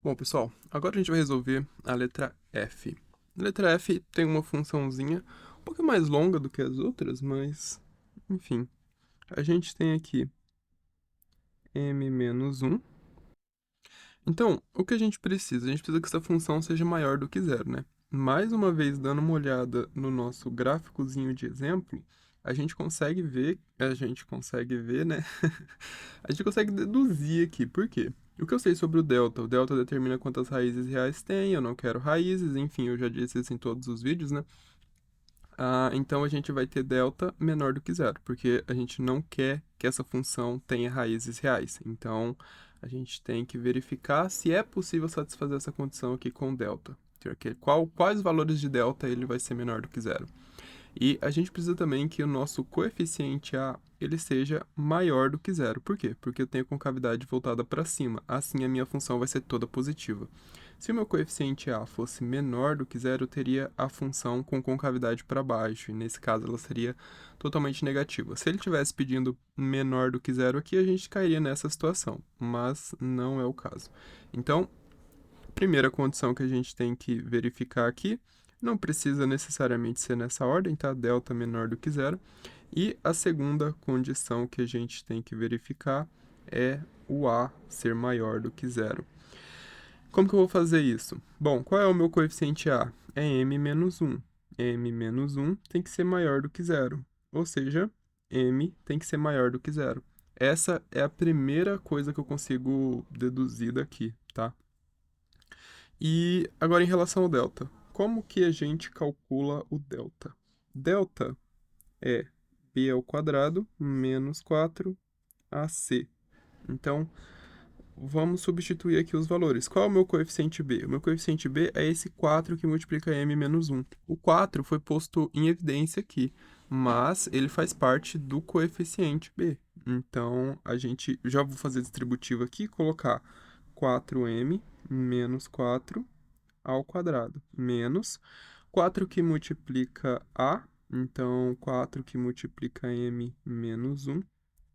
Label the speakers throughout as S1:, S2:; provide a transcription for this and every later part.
S1: Bom, pessoal, agora a gente vai resolver a letra F. A letra F tem uma funçãozinha um pouco mais longa do que as outras, mas, enfim. A gente tem aqui m menos 1. Então, o que a gente precisa? A gente precisa que essa função seja maior do que zero, né? Mais uma vez, dando uma olhada no nosso gráficozinho de exemplo, a gente consegue ver, né? A gente consegue deduzir aqui. Por quê? O que eu sei sobre o delta? O delta determina quantas raízes reais tem, eu não quero raízes, enfim, eu já disse isso em todos os vídeos, né? Então a gente vai ter delta menor do que zero, porque a gente não quer que essa função tenha raízes reais. Então a gente tem que verificar se é possível satisfazer essa condição aqui com delta. Quais valores de delta ele vai ser menor do que zero. E a gente precisa também que o nosso coeficiente A ele seja maior do que zero. Por quê? Porque eu tenho concavidade voltada para cima. Assim, a minha função vai ser toda positiva. Se o meu coeficiente A fosse menor do que zero, eu teria a função com concavidade para baixo. E nesse caso, ela seria totalmente negativa. Se ele estivesse pedindo menor do que zero aqui, a gente cairia nessa situação. Mas não é o caso. Então, primeira condição que a gente tem que verificar aqui, não precisa necessariamente ser nessa ordem, tá? Delta menor do que zero. E a segunda condição que a gente tem que verificar é o A ser maior do que zero. Como que eu vou fazer isso? Bom, qual é o meu coeficiente A? É m menos 1. M menos 1 tem que ser maior do que zero. Ou seja, m tem que ser maior do que zero. Essa é a primeira coisa que eu consigo deduzir daqui, tá? E agora em relação ao delta, como que a gente calcula o delta? Delta é b ao quadrado menos 4ac. Então, vamos substituir aqui os valores. Qual é o meu coeficiente b? O meu coeficiente b é esse 4 que multiplica m menos 1. O 4 foi posto em evidência aqui, mas ele faz parte do coeficiente b. Então, a gente já vou fazer distributivo aqui, colocar 4m menos 4 ao quadrado, menos 4 que multiplica A, então 4 que multiplica M menos 1,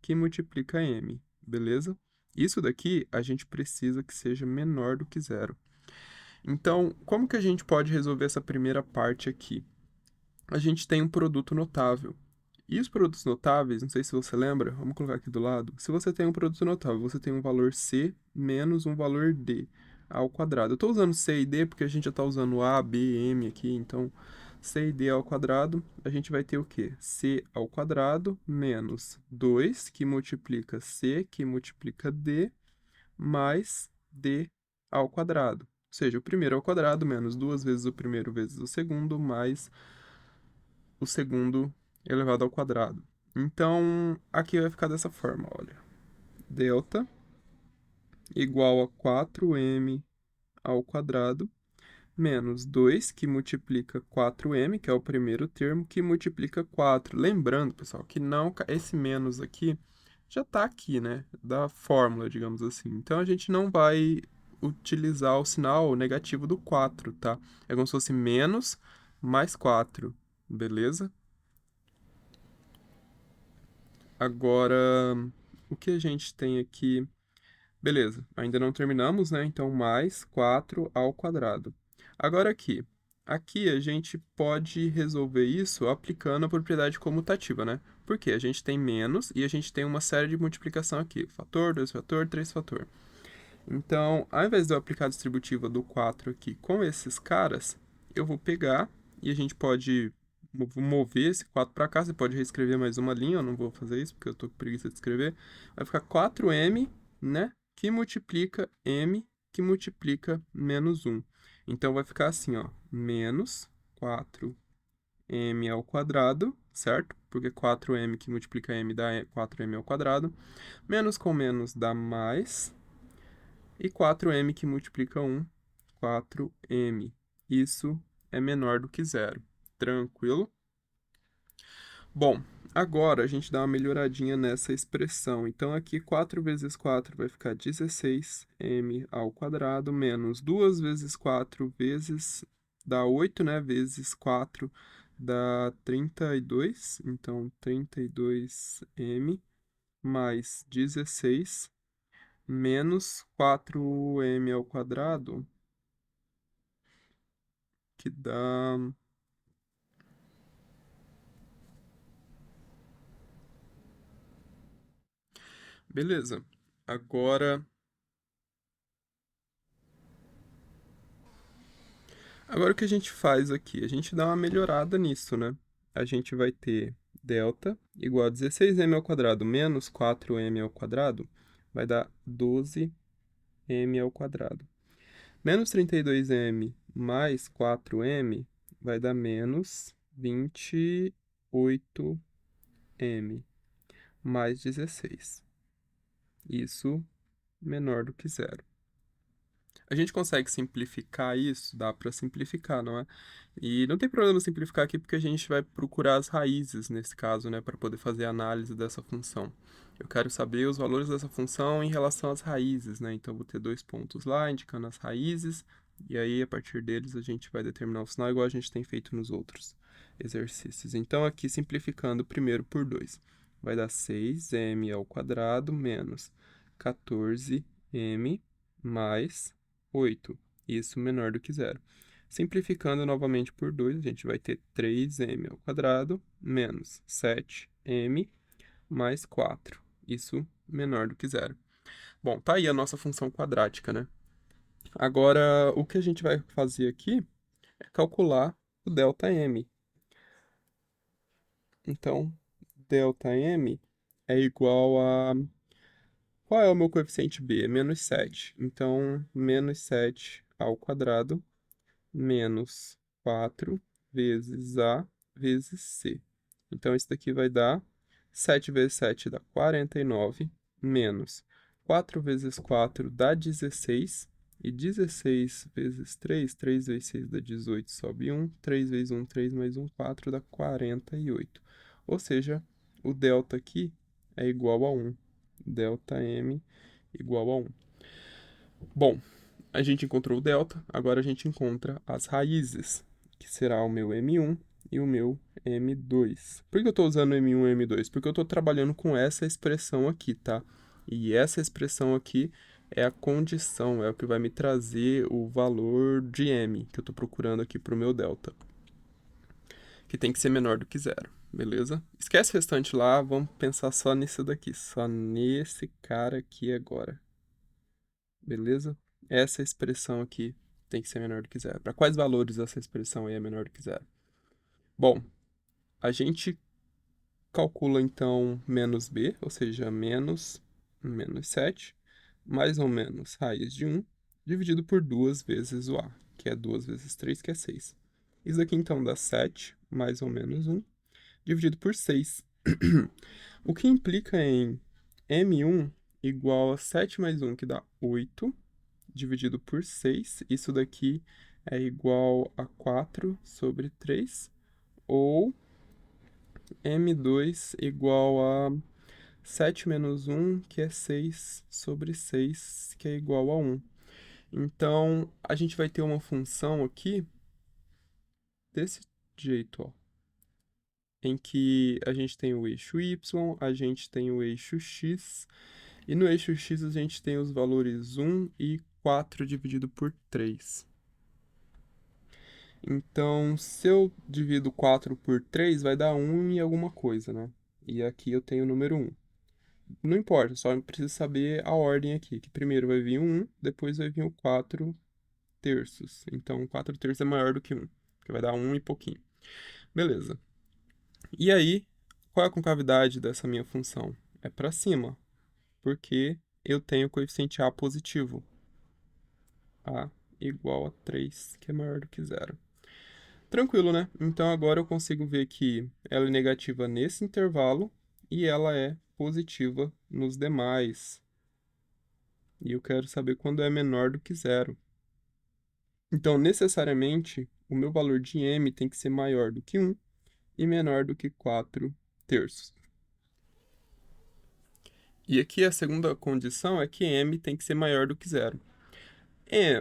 S1: que multiplica M, beleza? Isso daqui a gente precisa que seja menor do que zero. Então, como que a gente pode resolver essa primeira parte aqui? A gente tem um produto notável. E os produtos notáveis, não sei se você lembra, vamos colocar aqui do lado. Se você tem um produto notável, você tem um valor C menos um valor D ao quadrado. Eu estou usando C e D porque a gente já está usando A, B, M aqui, então C e D ao quadrado, a gente vai ter o quê? C ao quadrado menos 2, que multiplica C, que multiplica D, mais D ao quadrado. Ou seja, o primeiro ao quadrado menos duas vezes o primeiro vezes o segundo, mais o segundo elevado ao quadrado. Então, aqui vai ficar dessa forma, olha. Delta igual a 4m ao quadrado menos 2, que multiplica 4m, que é o primeiro termo, que multiplica 4. Lembrando, pessoal, que não esse menos aqui já está aqui, né? Da fórmula, digamos assim. Então, a gente não vai utilizar o sinal negativo do 4, tá? É como se fosse menos mais 4, beleza? Agora, o que a gente tem aqui? Beleza, ainda não terminamos, né? Então, mais 4 ao quadrado. Agora aqui a gente pode resolver isso aplicando a propriedade comutativa, né? Porque a gente tem menos e a gente tem uma série de multiplicação aqui. Fator, 2 fator, 3 fator. Então, ao invés de eu aplicar a distributiva do 4 aqui com esses caras, eu vou pegar e a gente pode mover esse 4 para cá. Você pode reescrever mais uma linha, eu não vou fazer isso porque eu tô com preguiça de escrever. Vai ficar 4m, né? Que multiplica m, que multiplica menos 1. Então, vai ficar assim, ó, menos 4m ao quadrado, certo? Porque 4m que multiplica m dá 4m ao quadrado. Menos com menos dá mais. E 4m que multiplica 1, 4m. Isso é menor do que zero. Tranquilo? Bom, agora a gente dá uma melhoradinha nessa expressão. Então, aqui 4 vezes 4 vai ficar 16m ao quadrado, menos 2 vezes 4 vezes, dá 8, né? Vezes 4 dá 32. Então, 32m mais 16 menos 4m ao quadrado, que dá... Beleza. Agora o que a gente faz aqui? A gente dá uma melhorada nisso, né? A gente vai ter delta igual a 16m ao quadrado menos 4m ao quadrado, vai dar 12m ao quadrado. Menos 32m mais 4m vai dar menos 28m mais 16. Isso menor do que zero. A gente consegue simplificar isso? Dá para simplificar, não é? E não tem problema simplificar aqui porque a gente vai procurar as raízes nesse caso, né, para poder fazer a análise dessa função. Eu quero saber os valores dessa função em relação às raízes, né? Então vou ter dois pontos lá indicando as raízes e aí a partir deles a gente vai determinar o sinal igual a gente tem feito nos outros exercícios. Então aqui simplificando primeiro por 2, vai dar 6m ao quadrado menos 14m mais 8, isso menor do que zero. Simplificando novamente por 2, a gente vai ter 3m ao quadrado menos 7m mais 4, isso menor do que zero. Bom, tá aí a nossa função quadrática, né? Agora, o que a gente vai fazer aqui é calcular o ΔM. Então, ΔM é igual a... Qual é o meu coeficiente b? É menos 7. Então, menos 7 ao quadrado menos 4 vezes A vezes C. Então, isso daqui vai dar 7 vezes 7 dá 49, menos 4 vezes 4 dá 16, e 16 vezes 3, 3 vezes 6 dá 18, sobe 1, 3 vezes 1, 3 mais 1, 4 dá 48. Ou seja, o delta aqui é igual a 1. Delta M igual a 1. Bom, a gente encontrou o delta, agora a gente encontra as raízes, que será o meu M1 e o meu M2. Por que eu estou usando M1 e M2? Porque eu estou trabalhando com essa expressão aqui, tá? E essa expressão aqui é a condição, é o que vai me trazer o valor de M, que eu estou procurando aqui para o meu delta, que tem que ser menor do que zero, beleza? Esquece o restante lá, vamos pensar só nisso daqui, só nesse cara aqui agora. Beleza? Essa expressão aqui tem que ser menor do que zero. Para quais valores essa expressão aí é menor do que zero? Bom, a gente calcula então menos b, ou seja, menos 7, mais ou menos raiz de 1, dividido por 2 vezes o a, que é 2 vezes 3, que é 6. Isso aqui então dá 7, mais ou menos 1, dividido por 6. O que implica em m1 igual a 7 mais 1, que dá 8, dividido por 6. Isso daqui é igual a 4 sobre 3. Ou M2 igual a 7 menos 1, que é 6 sobre 6, que é igual a 1. Então, a gente vai ter uma função aqui desse jeito, ó, em que a gente tem o eixo y, a gente tem o eixo x, e no eixo x a gente tem os valores 1 e 4 dividido por 3. Então, se eu divido 4 por 3, vai dar 1 e alguma coisa, né? E aqui eu tenho o número 1. Não importa, só preciso saber a ordem aqui, que primeiro vai vir o 1, depois vai vir o 4 terços. Então, 4 terços é maior do que 1, que vai dar 1 e pouquinho. Beleza. E aí, qual é a concavidade dessa minha função? É para cima, porque eu tenho o coeficiente a positivo. A igual a 3, que é maior do que zero. Tranquilo, né? Então agora eu consigo ver que ela é negativa nesse intervalo e ela é positiva nos demais. E eu quero saber quando é menor do que zero. Então, necessariamente, o meu valor de m tem que ser maior do que 1 e menor do que 4 terços. E aqui a segunda condição é que m tem que ser maior do que zero.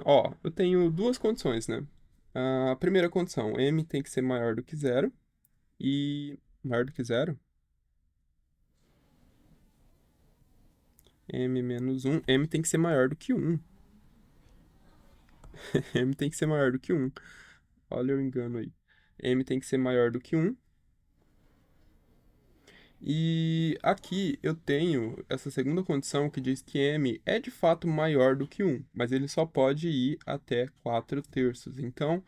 S1: Ó, eu tenho duas condições, né? A primeira condição, m tem que ser maior do que zero. E maior do que zero? M menos 1. M tem que ser maior do que 1. M tem que ser maior do que 1. Olha o engano aí. M tem que ser maior do que 1. E aqui eu tenho essa segunda condição que diz que M é de fato maior do que 1, mas ele só pode ir até 4 terços. Então,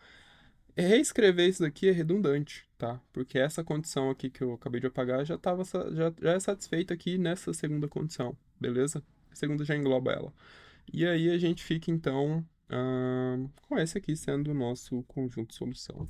S1: reescrever isso daqui é redundante, tá? Porque essa condição aqui que eu acabei de apagar já é satisfeita aqui nessa segunda condição, beleza? A segunda já engloba ela. E aí a gente fica então com esse aqui sendo o nosso conjunto de solução.